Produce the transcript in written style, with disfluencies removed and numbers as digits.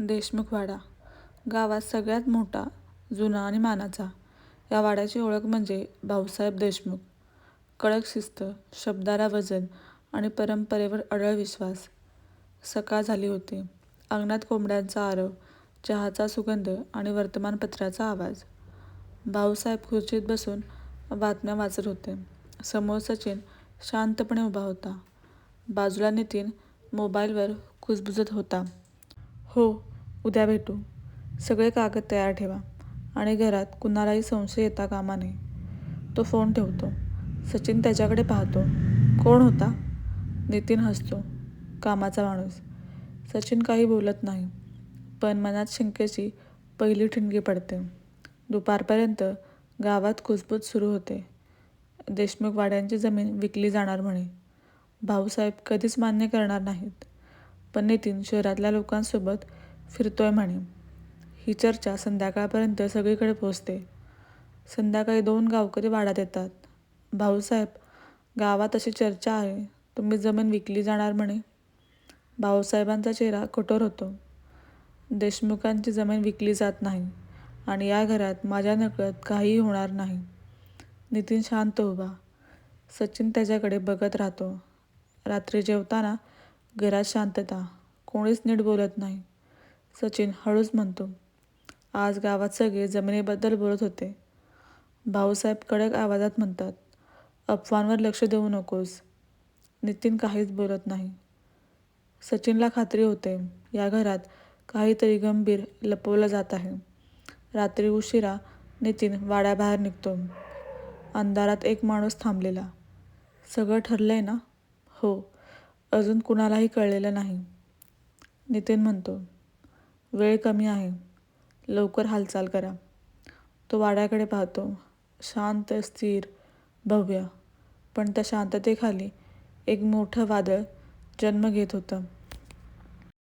देशमुख वाडा गावात सगळ्यात मोठा, जुना आणि मानाचा. या वाड्याची ओळख म्हणजे भाऊसाहेब देशमुख. कडक शिस्त, शब्दाला वजन आणि परंपरेवर अढळ विश्वास. सकाळ झाली होती. अंगणात कोंबड्यांचा आरव, चहाचा सुगंध आणि वर्तमानपत्राचा आवाज. भाऊसाहेब खुर्चीत बसून बातम्या वाचत होते. समोर सचिन शांतपणे उभा होता. बाजूला नितीन मोबाईलवर कुजबुजत होता. "हो, उद्या भेटू. सगळे कागद तयार ठेवा आणि घरात कुणालाही संशय येता कामा नये." तो फोन ठेवतो. सचिन त्याच्याकडे पाहतो. "कोण होता?" नितीन हसतो. "कामाचा माणूस." सचिन काही बोलत नाही, पण मनात शंकेची पहिली ठिणगी पडते. दुपारपर्यंत गावात कुजबूज सुरू होते. देशमुख वाड्यांची जमीन विकली जाणार म्हणे. भाऊसाहेब कधीच मान्य करणार नाहीत, पण नितीन शहरातल्या लोकांसोबत फिरतोय म्हणे. ही चर्चा संध्याकाळपर्यंत सगळीकडे पोचते. संध्याकाळी 2 गावकरी वाड्यात येतात. "भाऊसाहेब, गावात अशी चर्चा आहे, तुम्ही जमीन विकली जाणार म्हणे." भाऊसाहेबांचा चेहरा कठोर होतो. "देशमुखांची जमीन विकली जात नाही आणि या घरात माझ्या नकळत काहीही होणार नाही." नितीन शांत उभा. सचिन त्याच्याकडे बघत राहतो. रात्री जेवताना घरात शांतता. कोणीच नीट बोलत नाही. सचिन हळूच म्हणतो, "आज गावात सगळे जमिनीबद्दल बोलत होते." भाऊसाहेब कडक आवाजात म्हणतात, "अफवांवर लक्ष देऊ नकोस." नितीन काहीच बोलत नाही. सचिनला खात्री होते, या घरात काहीतरी गंभीर लपवलं जात आहे. रात्री उशिरा नितीन वाड्याबाहेर निघतो. अंधारात एक माणूस थांबलेला. "सगळं ठरलंय ना?" "हो, अजून कुणालाही कळलेलं नाही." नितीन म्हणतो, "वेळ कमी आहे. लवकर हालचाल करा." तो वाड्याकडे पाहतो. शांत, स्थिर, भव्य. पण त्या शांततेखाली एक मोठं वादळ जन्म घेत होतं.